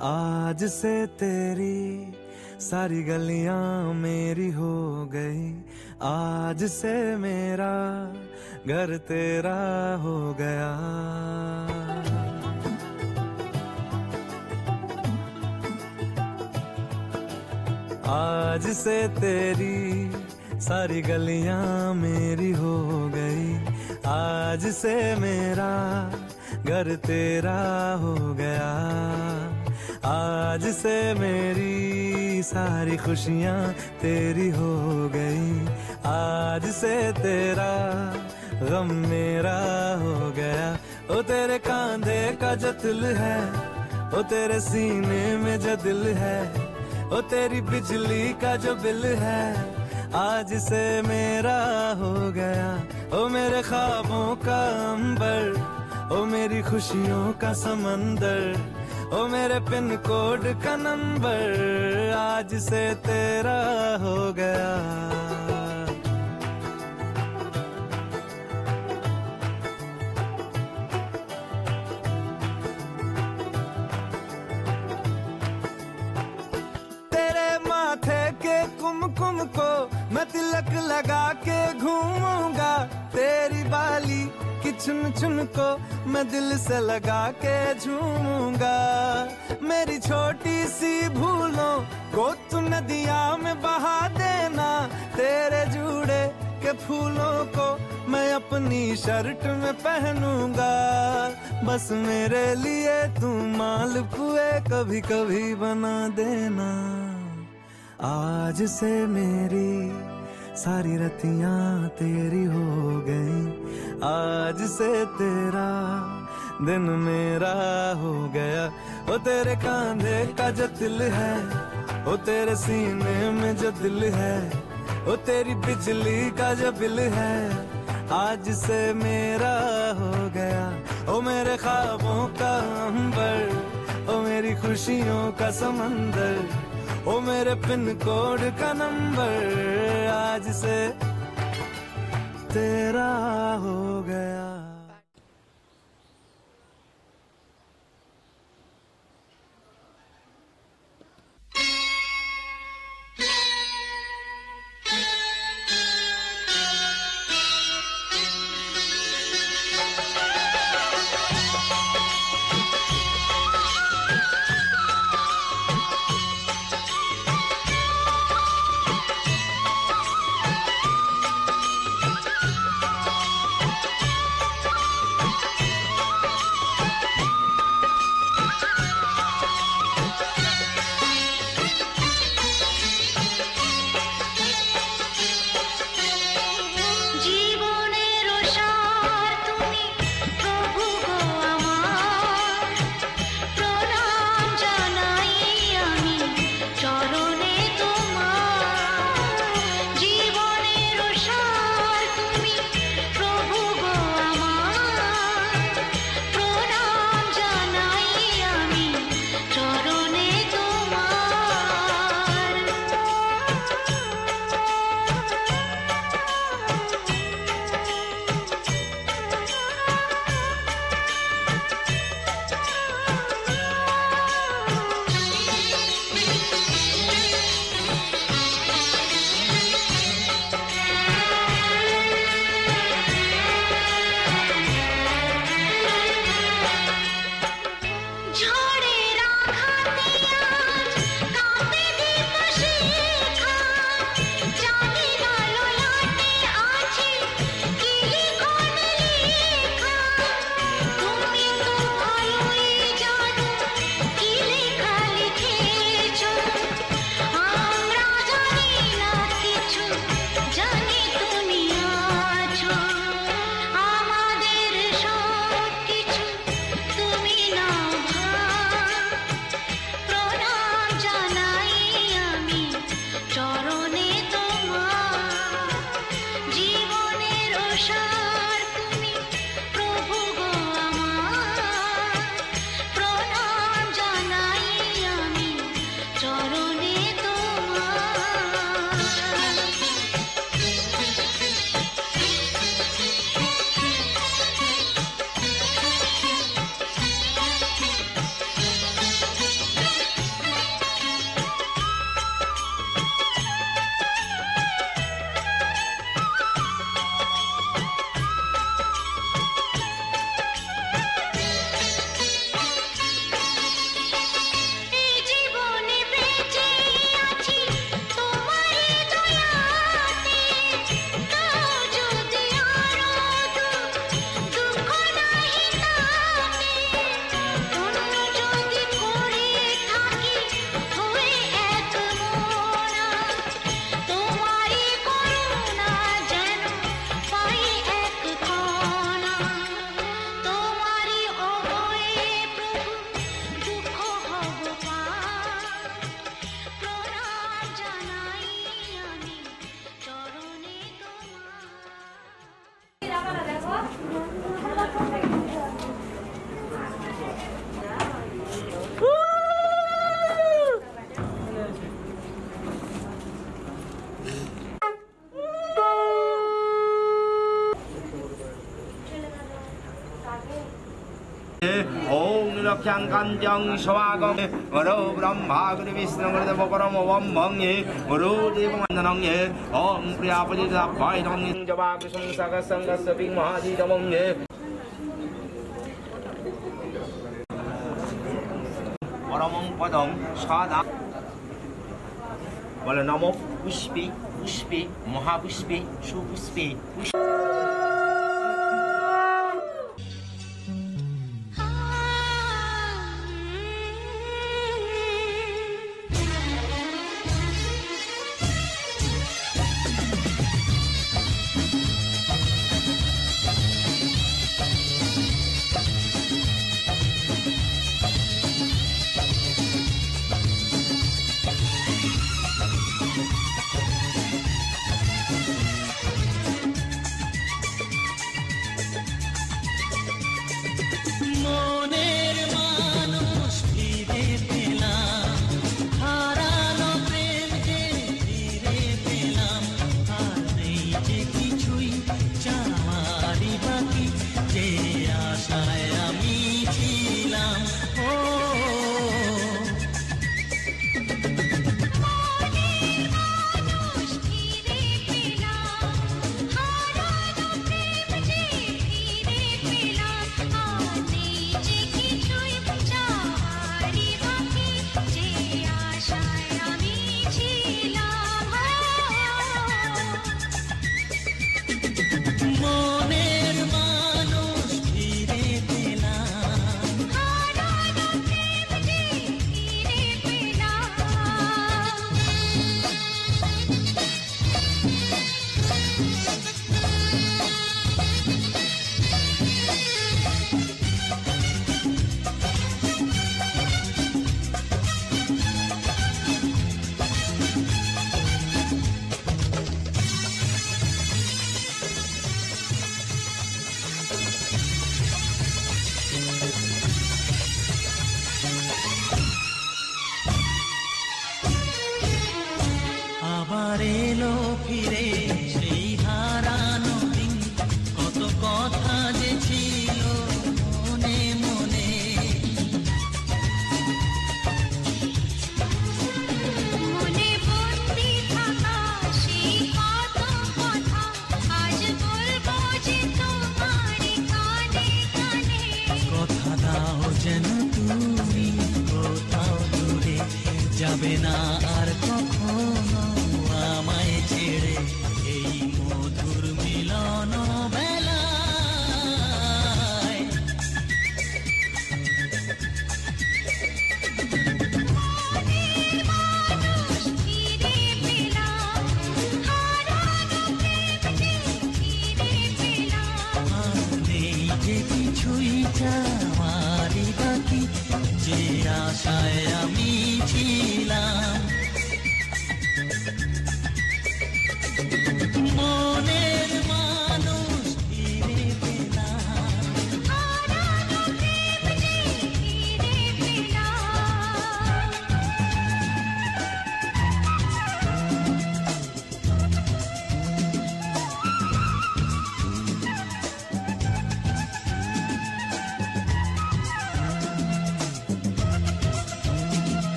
आज से तेरी सारी गलियां मेरी हो गई, आज से मेरा घर तेरा हो गया। आज से तेरी सारी गलियां मेरी हो गई, आज से मेरा घर तेरा हो गया। आज से मेरी सारी खुशियां तेरी हो गई, आज से तेरा गम मेरा हो गया। ओ तेरे कांधे का जो दिल है, ओ तेरे सीने में जो दिल है, ओ तेरी बिजली का जो बिल है, आज से मेरा हो गया। ओ मेरे ख्वाबों का अंबर, ओ मेरी खुशियों का समंदर, ओ मेरे पिन कोड का नंबर, आज से तेरा हो गया। तेरे माथे के कुमकुम को मैं तिलक लगा के घूमूंगा, तेरी बाली की चुन चुन को मैं दिल से लगा के झूमूंगा। मेरी छोटी सी भूलों को तू नदिया में बहा देना, तेरे जूड़े के फूलों को मैं अपनी शर्ट में पहनूंगा। बस मेरे लिए तू मालपुए कभी कभी बना देना। आज से मेरी सारी रतियां तेरी हो गई, आज से तेरा दिन मेरा हो गया। ओ तेरे कांधे का जो दिल है, ओ तेरे सीने में जो दिल है, ओ तेरी बिजली का जो बिल है, आज से मेरा हो गया। ओ मेरे ख्वाबों का अंबर, ओ मेरी खुशियों का समंदर, ओ मेरे पिन कोड का नंबर, आज से तेरा हो गया। ॐ निरख्याङ्कान्त्यं स्वागं वरो ब्रह्मा गुरु विष्णु गुरुदेव परमो वंभङ्गे गुरु देववन्दनं ये ॐ प्रियापतितापायनं जवाकृष्णं सगसङ्गस्य विमहादितमङ्गे परमं पदं सादा বলে নম পুষ্পে পুষ্পে মহাপুষ্পে সুপুষ্পে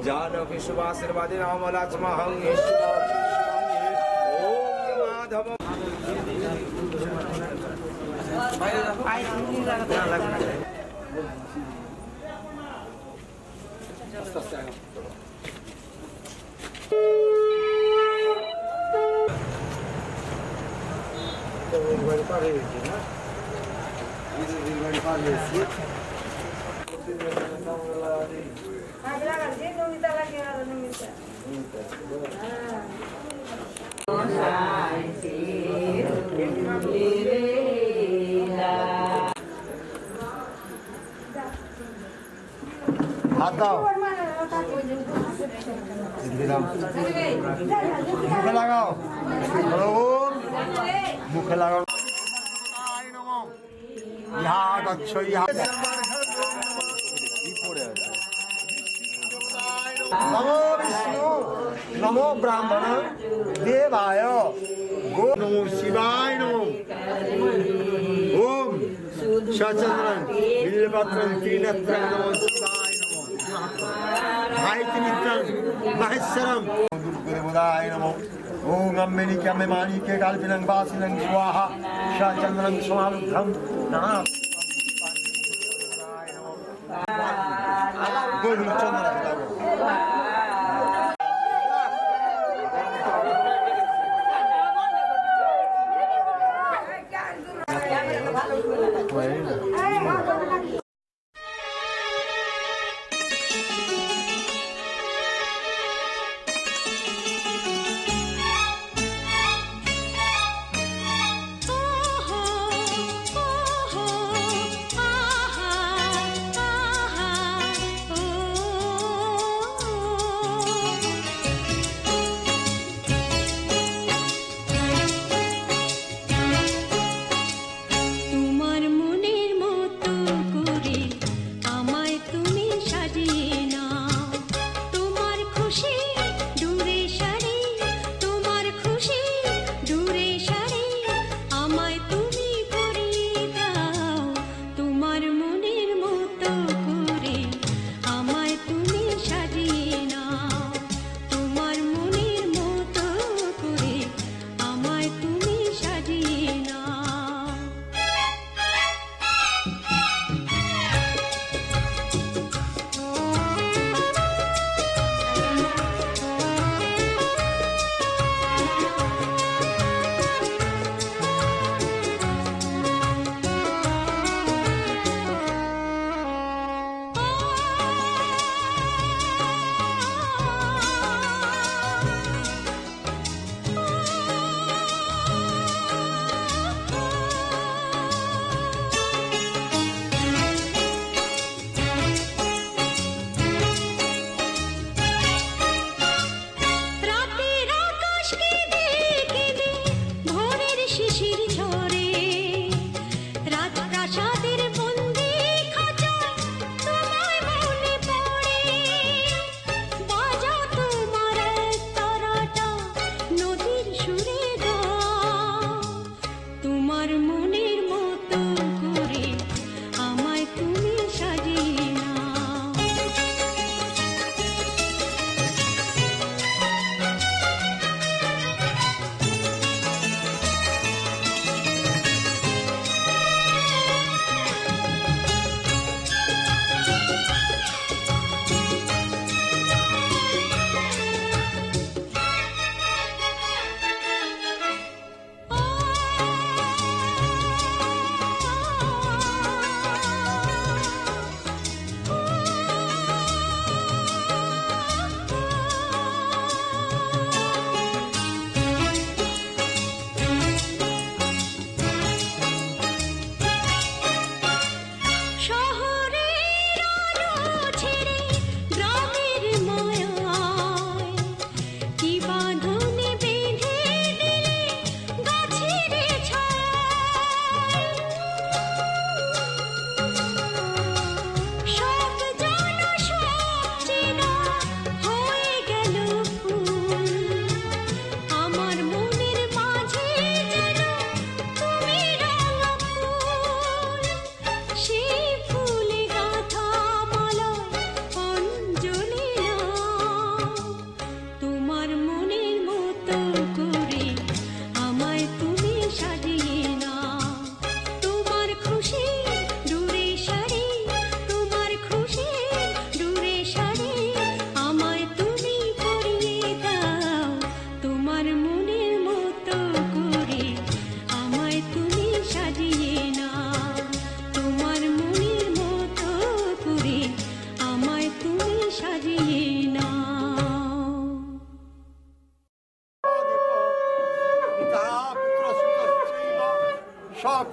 जानकी शुभाशीर्वादी राम लक्ष्मण माधव हाथ दाओ মুখে লাগাও, মুখে লাগাও। ইহা গচ্ছ ইহা নমো বিষ্ণু নমো ব্রাহ্মণ দেবায় গো নমো শিবায় নমো। ওম সচন্দ্রং বিল্লপত্রং ত্রিনেত্রং নমো শিবায় নমো। ভাইতিমিত্রং মহেশ্বরং দুর্গদেবতায় নমো। ওম অম্মেনি ক্যমে মানিকে কাল্পিনং বাসিনং স্বাহা সচন্দ্রং সমালুব্ধং নাম চন্দ্র।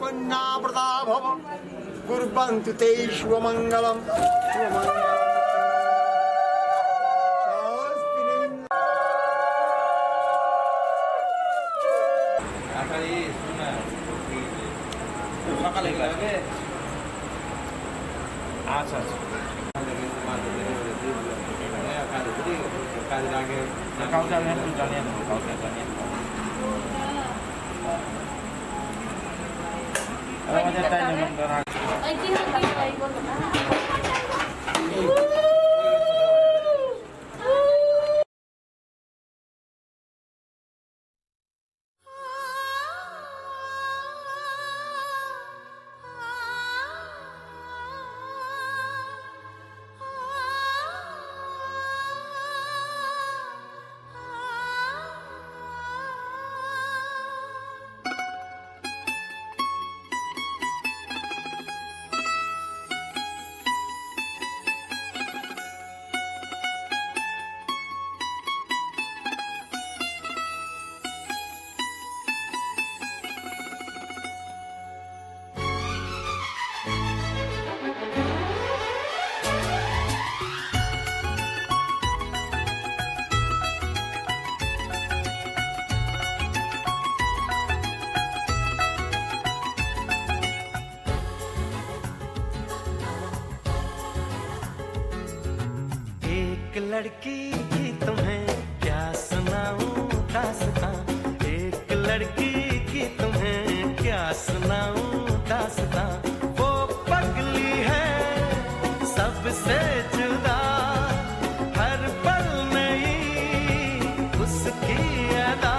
कन्याव्रता भव कुर्वन्तु ते शुभमङ्गलम्। আচ্ছা আচ্ছা কাউকে আমি একটু জানিয়ে দেবো কাউকে জানিয়ে দেবো আমাদের তাই নিমন্ত্রণ আছে एक लड़की की तुम्हें क्या सुनाऊं दास्तां, एक लड़की की तुम्हें क्या सुनाऊं दास्तां। वो पगली है सबसे जुदा, हर पल नई उसकी अदा।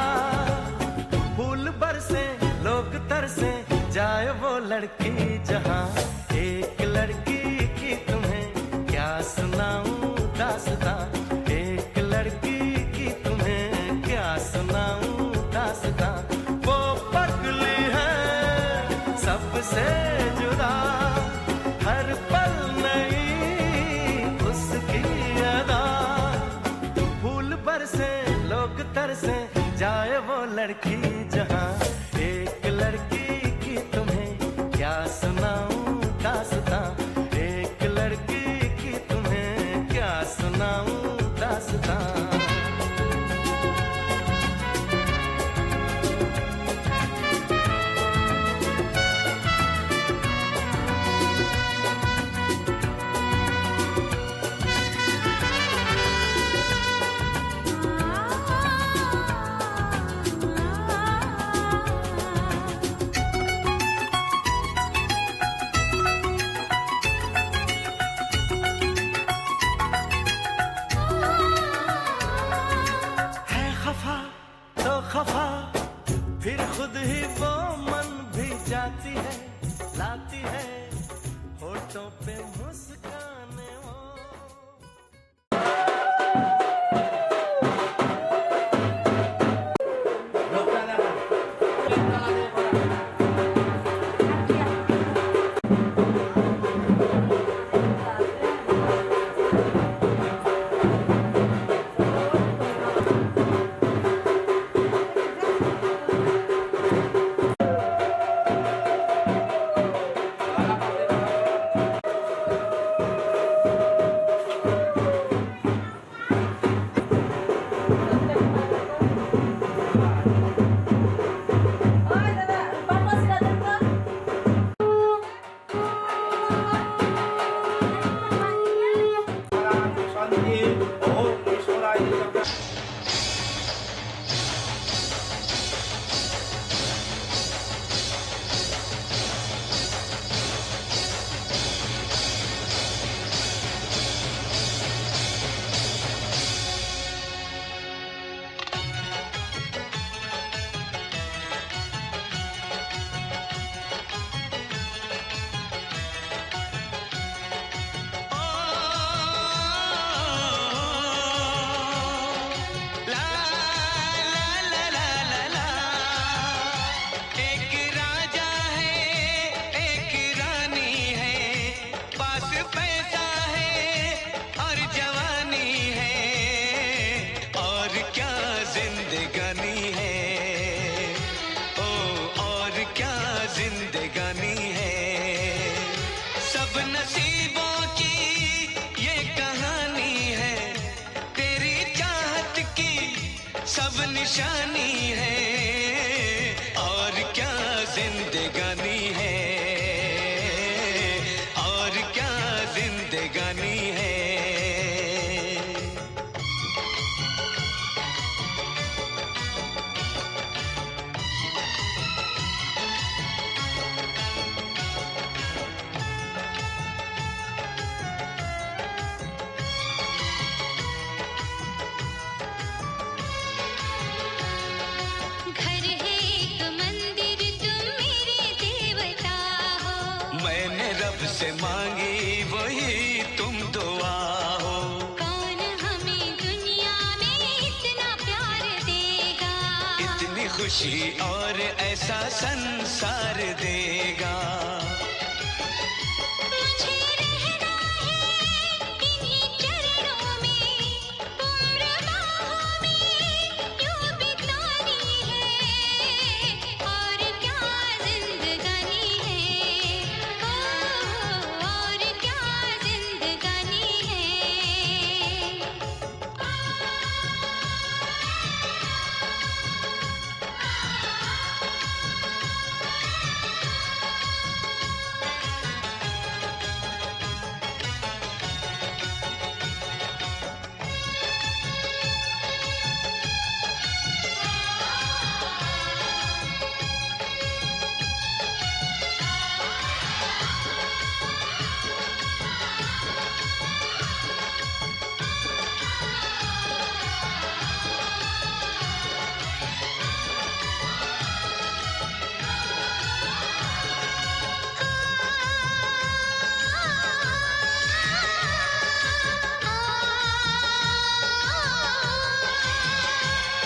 फूल बरसे लोग तरसे, जाए वो लड़की जहां। एक लड़की की तुम्हें क्या सुनाऊं दास्तां, एक लड़की की तुम्हें क्या सुनाऊं दास्तां। वो पगली है सबसे जुदा, हर पल नई उसकी अदा। फूल बरसे लोग तरसे, जाए वो लड़की जहां। एक लड़की की तुम्हें क्या सुनाऊं दास्तां, एक लड़की की तुम्हें क्या सुनाऊं दास्तां। खफा फिर खुद ही वो मन भी जाती है, लाती है होठों पे मुस्काने वो। सब निशानी है और क्या जिंदगानी है। रब से मांगी वही तुम दुआ हो। कौन हमें दुनिया में इतना प्यार देगा, इतनी खुशी और ऐसा संसार देगा। मुझे रहना है इन्हीं चरणों में, उम्र बाहों में यूं बितानी है, और क्या जिंदगानी है, और क्या जिंदगानी है।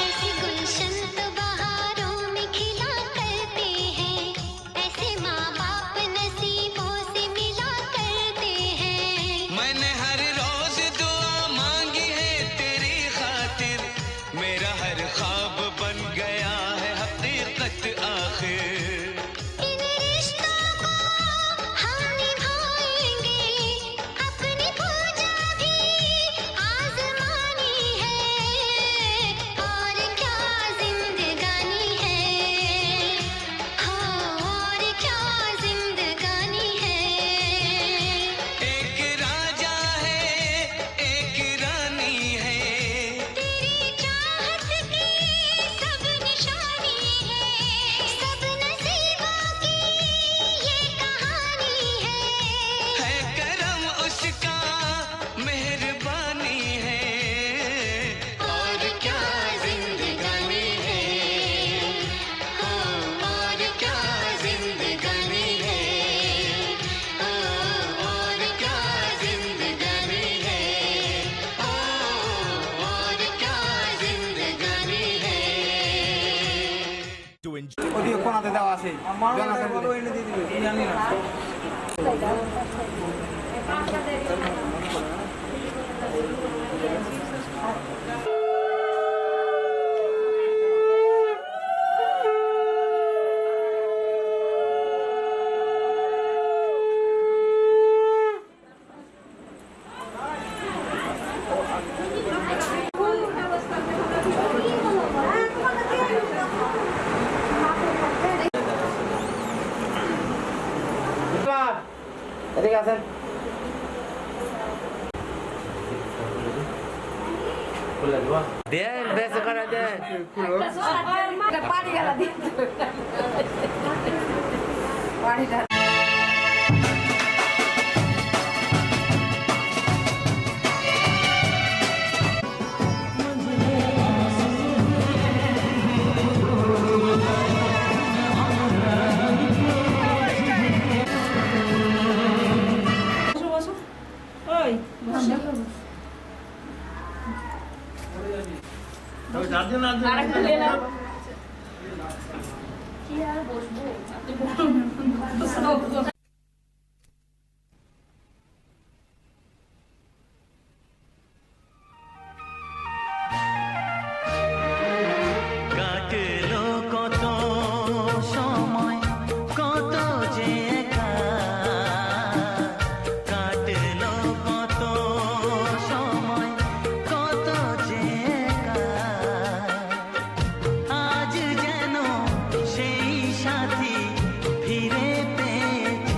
ऐसे गुलशन तो बहारों में खिला करते हैं, ऐसे माँ बाप नसीबों से मिला करते हैं। मैंने हर रोज दुआ मांगी है तेरी खातिर, मेरा हर ख्वाब बन गया है हकीकत आखिर। इन रिश्तों को हम निभाएंगे, अपनी पूजा भी आजमानी है, और क्या जिंदगानी है, हाँ और क्या जिंदगानी है। एक राजा है एक रानी है, तेरी चाहत की सब निशानी है, सब नसीबों की ये कहानी है। करम उसका मेहरबानी है, और क्या जिंदगानी है, और क्या जिंदगानी है, और क्या जिंदगानी है, और क्या जिंदगानी है। ওদিকে কোনাতে দেওয়া আছে জানি না। এদিকে আসেন। দেন বেশি করে দেন। পানি গেলা দিয়ে পানিটা কাটলো কত সময় কত যে একা, কাটলো কত সময় কত যে একা, আজ যেন সেই সাথী ফিরে পেয়েছি।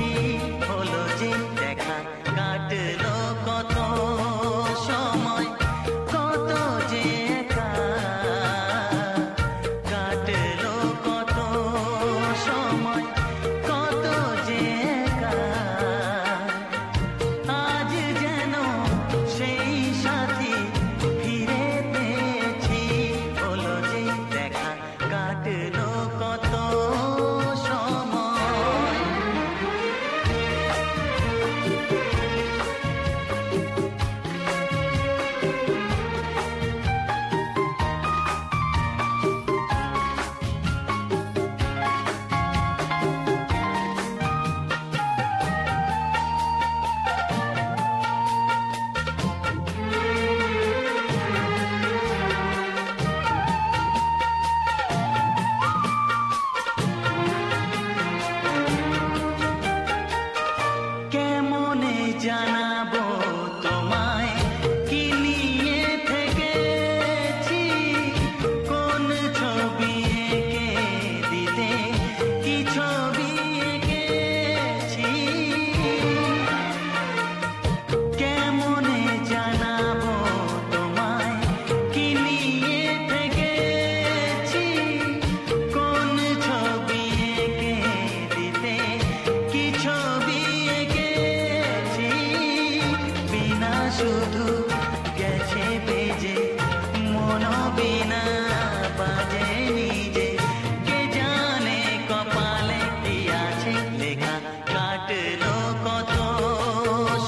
শুধু গেছে বেজে মনো বিনা বাজে নিজে কে জানে কপালে কি আছে লেখা কাটলো কত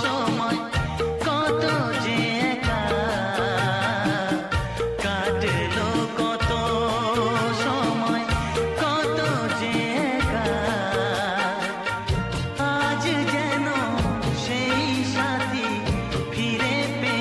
সময় কত যে একা কাটলো কত সময় কত যে একা আজ যেন সেই সাথী ফিরে পেয়ে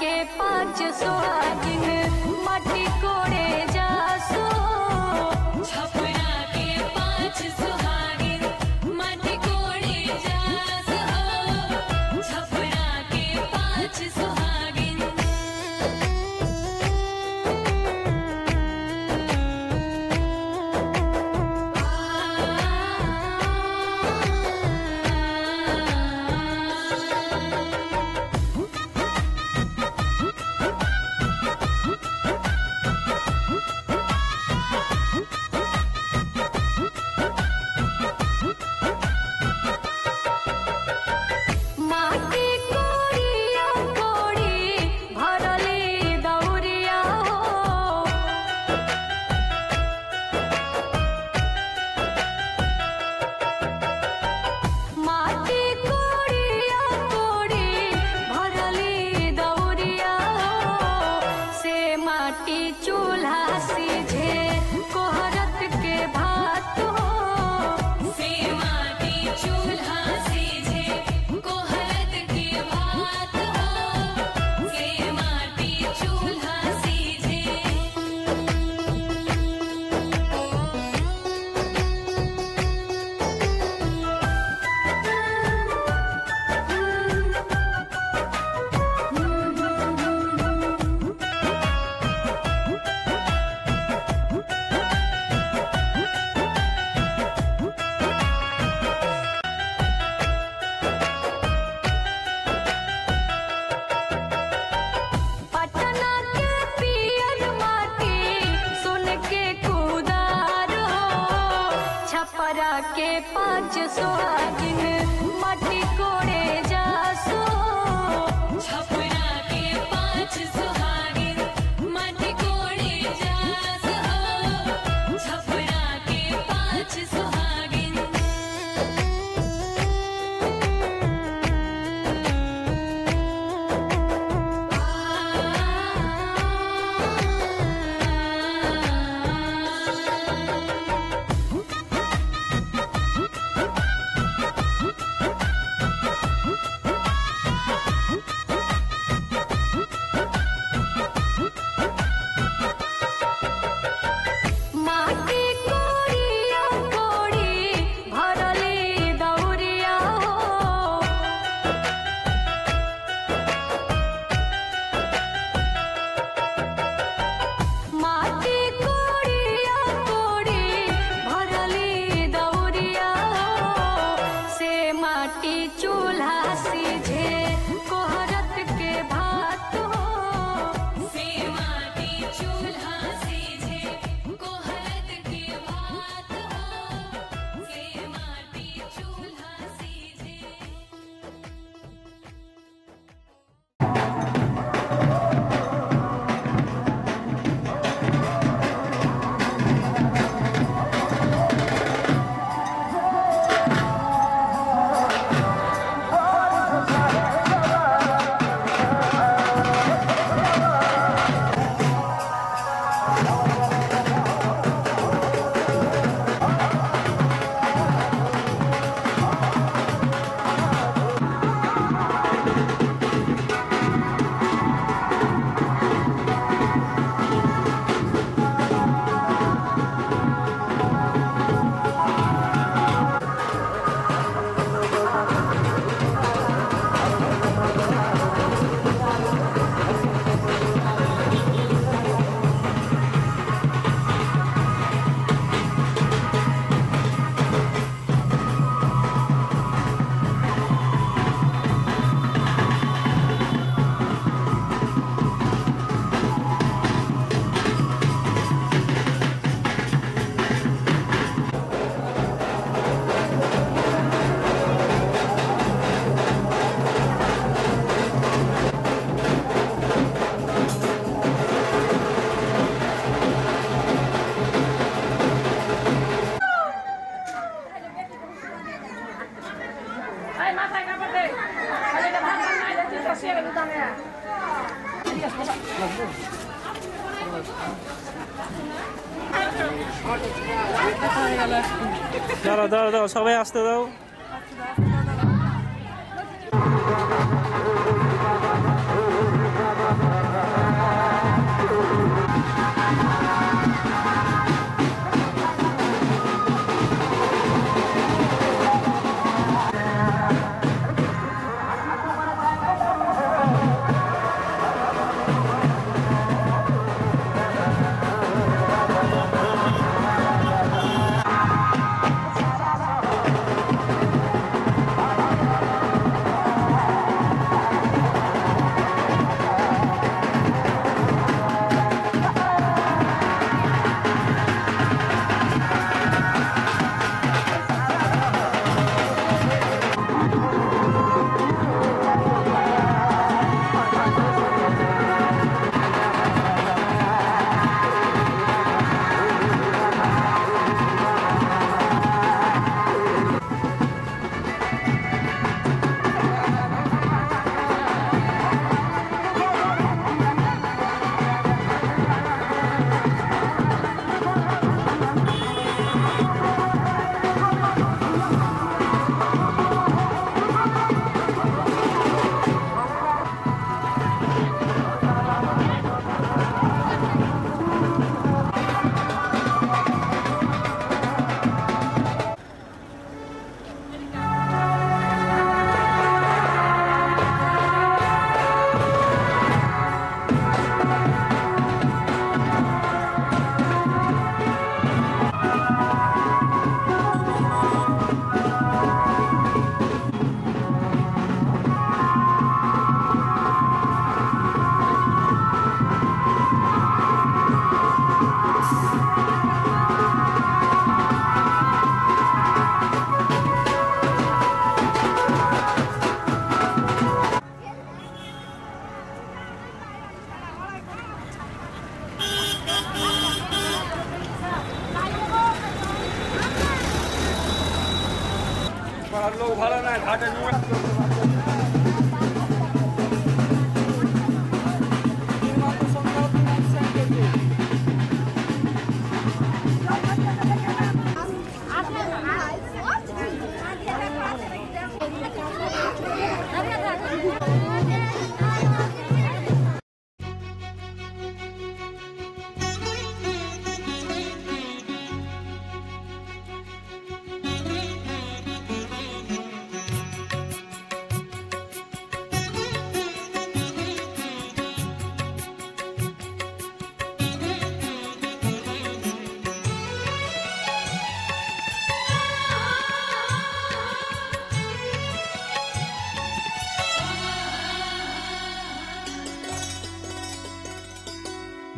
के 5 सुहागिन माटी कोड़े जासो छपरा के 5 सुहागिन माटी कोड़े जासो छपरा के 5 सुहागिन माटी कोड़िया कोड़ी भरली दौरिया हो माटी कोड़िया कोड़ी भरली दौरिया हो से माटी चूल्हा सीझे कोहरत के भात हो से माटी चूल्हा सीझे कोहरत के भात हो से माटी चूल्हा सीझे पटना के पियर माटी सुन के कुदार हो छपरा के 5 सुहागिन माटी कोड़े जासो छपरा के 5 सुहागिन माटी कोड़े जासो छपरा के 5 सुहागिन माटी कोड़िया कोड़ी भरली दौरिया हो माटी कोड़िया कोड़ी भरली दौरिया हो से माटी चूल्हा सीझे कोहरत के भात हो से माटी चूल्हा सीझे कोहरत के भात हो से माटी चूल्हा सीझे দাঁড়াও দাঁড়াও দাঁড়াও সবাই আসতে দাও।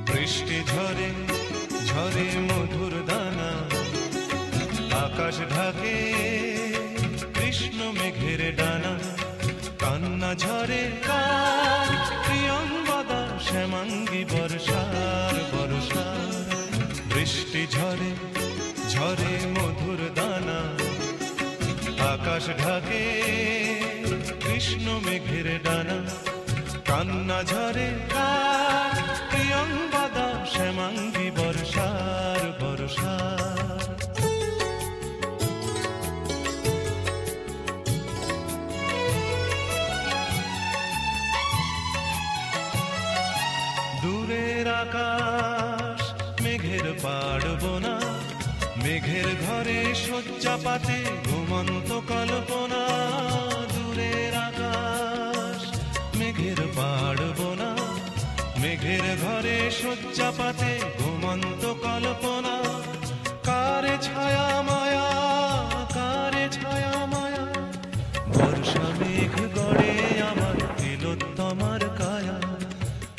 বৃষ্টি ঝরে ঝরে মধুর দানা, আকাশ ঢাকে কৃষ্ণ মেঘের ডানা, কান্না ঝরে কার প্রিয়ঙ্গদা শ্যামাঙ্গী বর্ষার বর্ষা। বৃষ্টি ঝরে ঝরে মধুর দানা, আকাশ ঢাকে কৃষ্ণ মেঘের ডানা, কান্না ঝরে কার প্রিয়ঙ্গদা শ্যামাঙ্গী বর্ষার বর্ষা। দূরের আকাশ মেঘের পাড়বনা, মেঘের ঘরে শয্যা পাতে ঘুমন্ত কল্পনা। দূরের আকাশ মেঘের পাড়বনা, মেঘের ঘরে শয্যা পাতে ঘুমন্ত কল্পনা। কারে ছায়া মায়া, কারে ছায়া মায়া, বর্ষা মেঘ গড়ে আমার তিলোত্তমার কায়া।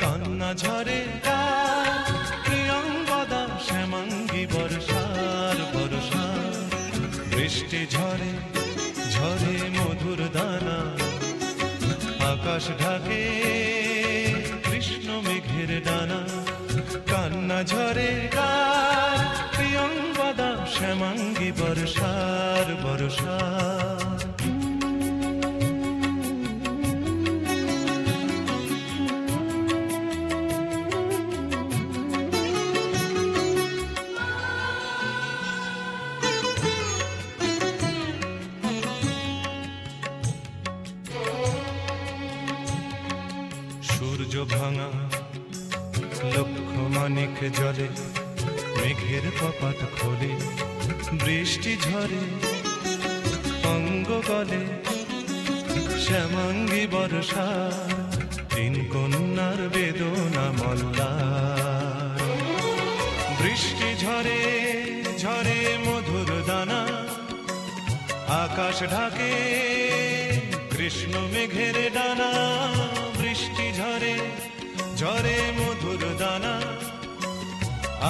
কান্না ঝরে কার প্রিয়ঙ্গদা শ্যামাঙ্গী বর্ষার বর্ষা। বৃষ্টি ঝরে ঝরে মধুর দানা, আকাশ ঢাকে কৃষ্ণ মেঘের ডানা, কান্না ঝরে কার প্রিয়ঙ্গদা শ্যামাঙ্গী বর্ষার বর্ষা। সূর্য ভাঙা লক্ষ মানিক জলে, মেঘের কপাট খোলে বৃষ্টি ঝরে অঙ্গ গলে। শ্যামাঙ্গী বর্ষা তিন কন্যার বেদনা মল্লার। বৃষ্টি ঝরে ঝরে মধুর দানা, আকাশ ঢাকে কৃষ্ণ মেঘের ডানা। বৃষ্টি ঝরে ঝরে মধুর দানা,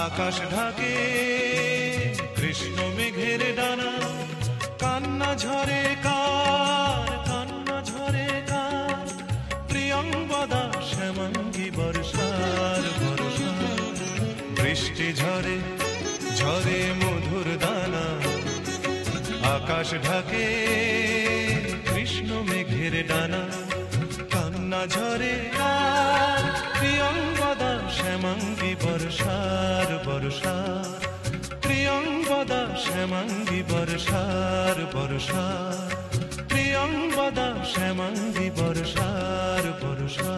আকাশ ঢাকে কৃষ্ণ মেঘের ডানা। কান্না ঝরে কার, কান্না ঝরে কার প্রিয়ঙ্গদা শ্যামাঙ্গী বর্ষার বর্ষা। বৃষ্টি ঝরে ঝরে মধুর দানা, আকাশ ঢাকে কৃষ্ণ মেঘের ডানা। কান্না ঝরে কার প্রিয়ঙ্গদা শ্যামাঙ্গী বর্ষার বর্ষা। প্রিয়ঙ্গদা শ্যামাঙ্গী বর্ষার বর্ষা। প্রিয়ঙ্গদা শ্যামাঙ্গী বর্ষার বর্ষা।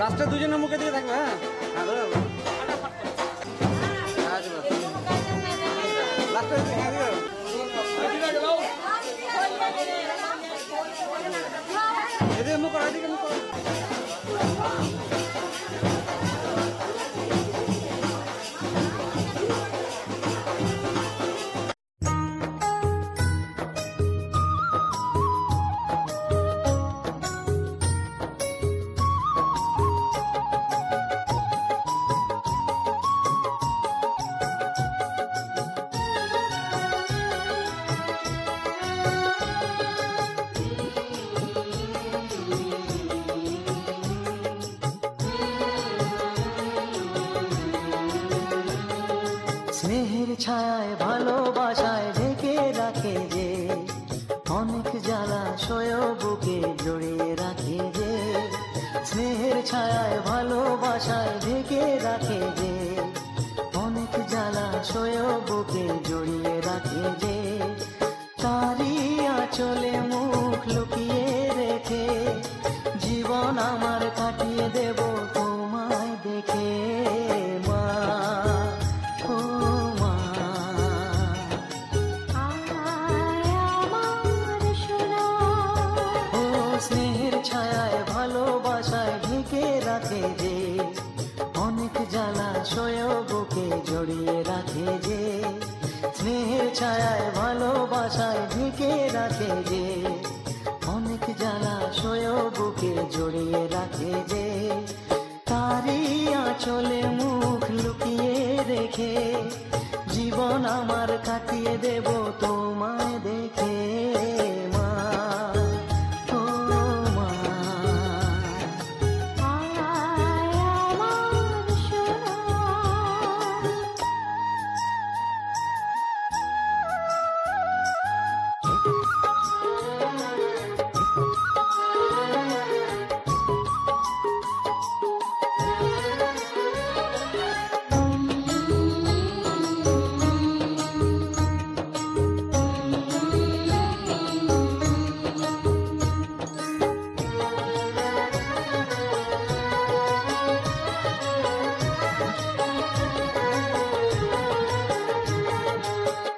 লাস্টে দুজনের মুখে দিকে থাকবে। হ্যাঁ এদিকে মুখ করো, এদিকে মুখ করো। স্নেহের ছায় ভালোবাসায় ঢেকে রাখে যে, অনেক জ্বালাশয় বুকে জড়িয়ে রাখে যে। স্নেহের ছায় ভালোবাসায় ঢেকে রাখে যে, অনেক জ্বালাশয় বুকে জড়িয়ে রাখে যে। তারই আঁচলে মুখ লুকিয়ে রেখে জীবন আমার কাটিয়ে দেব তোমায় দেখে। মা স্নেহের ছায়ায় ভালোবাসায় ঢেকে রাখে যে, অনেক জ্বালাশয় বুকে জড়িয়ে রাখে যে। স্নেহের ছায়ায় ভালোবাসায় ঢেকে রাখে যে, অনেক জ্বালাশয় বুকে জড়িয়ে রাখে যে। তারই আঁচলে মুখ লুকিয়ে রেখে জীবন আমার কাটিয়ে দেব তোমায় দেখে। মা ও মা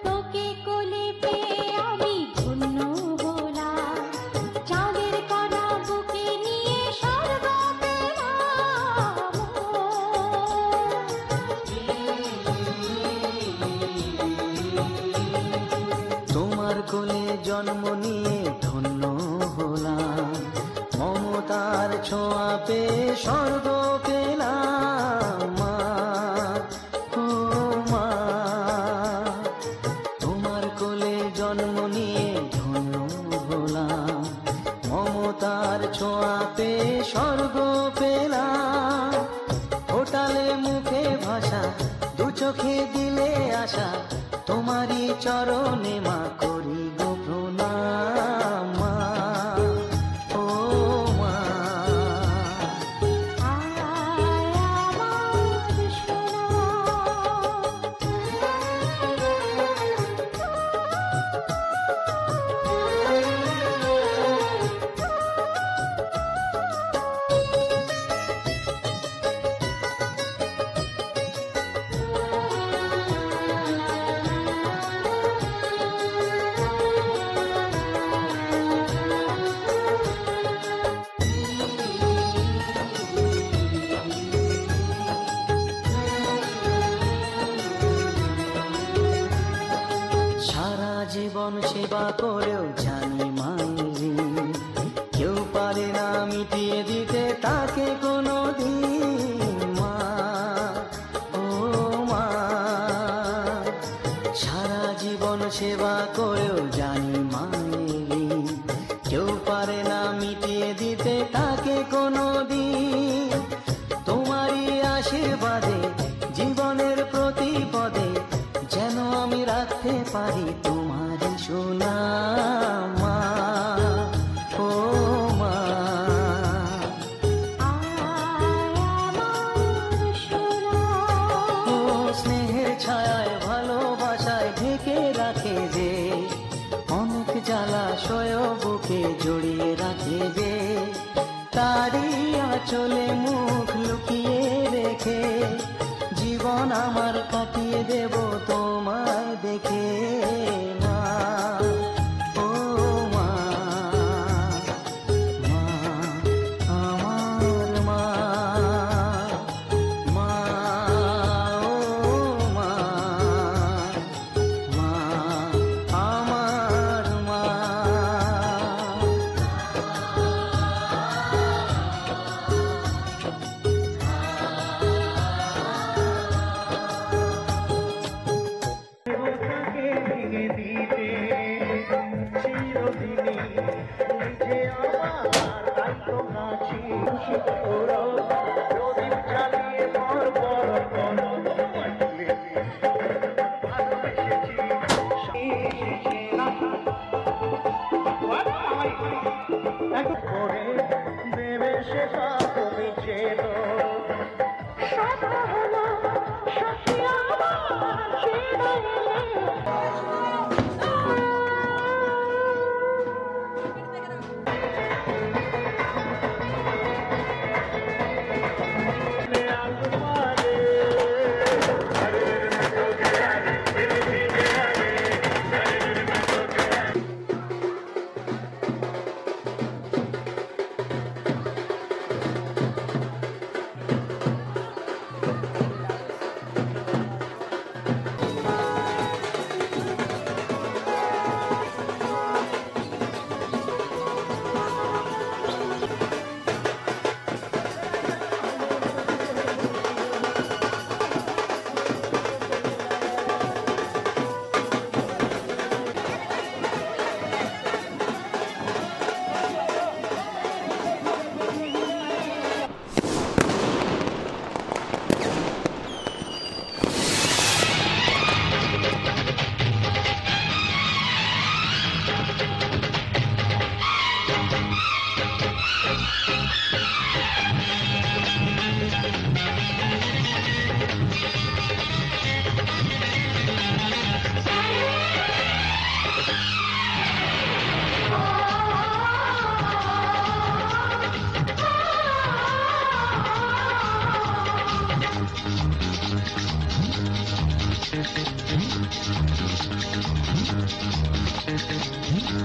তোকে কোলে পেয়ে আমি ধন্য হলাম, চাঁদের কণা বুকে নিয়ে স্বর্গ পেলাম। তোমার কোলে জন্ম নিয়ে ধন্য হলাম, মমতার ছোঁয়া পেয়ে স্বর্গ পেলাম। মা ও মা তোমার কোলে জন্ম নিয়ে ধন্য হলাম, মমতার ছোঁয়া পেয়ে স্বর্গ পেলাম। ফোটালে মুখে ভাষা, দু চোখে দিলে আশা, তোমারই চরণে মা করি গো প্রণাম। মা ও মা সারা জীবন সেবা করেও জানি মায়ের ঋণ, কেউ পারে না মিটিয়ে দিতে তাকে কোনো দিন। মা ও মা সারা জীবন সেবা করেও জানি মায়ের ঋণ, কেউ পারে না মিটিয়ে দিতে তাকে কোনো দিন। তোমারই আশীর্বাদে জীবনের প্রতি পদে যেন আমি রাখতে পারি তোমারই সুনাম। মা ও মা ও স্নেহের ছায়ায় ভালোবাসায় ঢেকে রাখে যে, অনেক জ্বালাশয় বুকে জড়িয়ে রাখে যে। তারই চলে মুখ লুকিয়ে রেখে জীবন আমার কাটিয়ে দেব তোমায় দেখে মা ও মা মা আমার মা মা ও মা মা আমার মা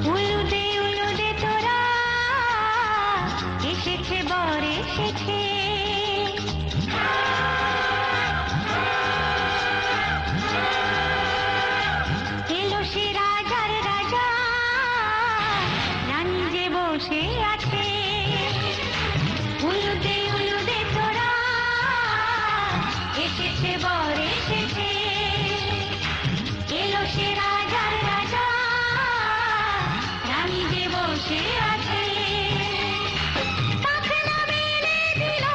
উলুদে তোরা এসেছে বর এসেছে এলো সে রাজার রাজা রানী যে বসে আছে উলুদে তোরা এসেছে বর এসেছে এলো সে রাজার রাজা রানী যে বসে আছে পাখনা মেলে দিল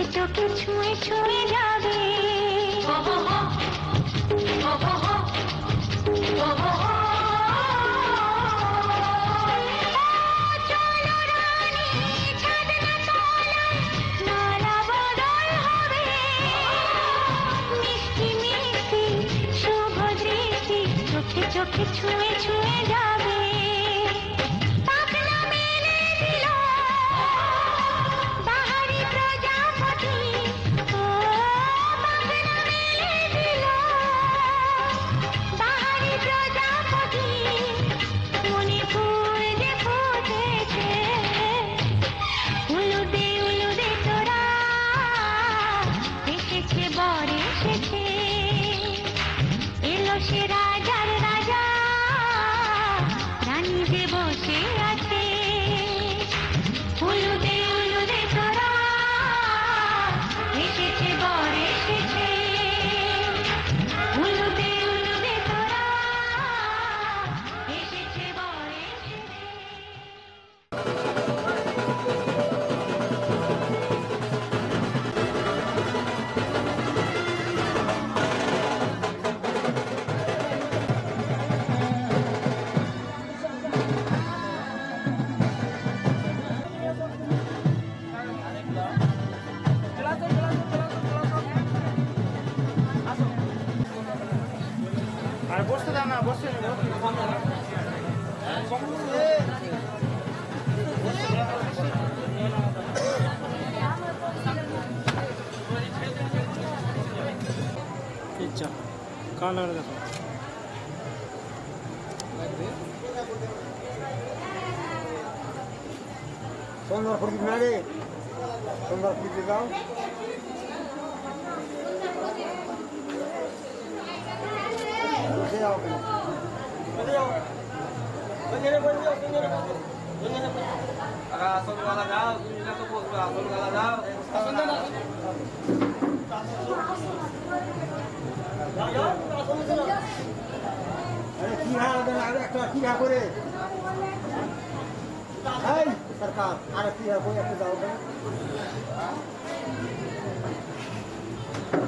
চোখে চোখে ছুঁয়ে ছুঁয়ে যাবে চলো রানী ছাদনা তলায় নালা বদল হবে মিষ্টি মিষ্টি শুভ দৃষ্টি চোখে চোখে ছুঁয়ে ছুঁয়ে যাবে পাখনা মেলে দিল বাহারি প্রজাপতি ও পাখনা মেলে দিল বাহারি প্রজাপতি মনে ফুল যে ফুটেছে উলুদে উলুদে তোরা এসেছে বর এসেছে এলো সে রাজার রাজা রানী যে বসে আছে উলুদে উলুদে তোরা এসেছে বর এসেছে উলুদে উলুদে তোরা এসেছে বর এসেছে আর বসতে দাও না বসতে ইচ্ছা কালার দেখো সুন্দর ফুল না রে সুন্দর ফুল দাও বসে যাও বসে যাও আসল গালা দাও তুমি না তো বলবে আসল গালা দাও আরে কি হা আরে একটা কি হা করে এই সরকার আরে কি হা করে একটু দাও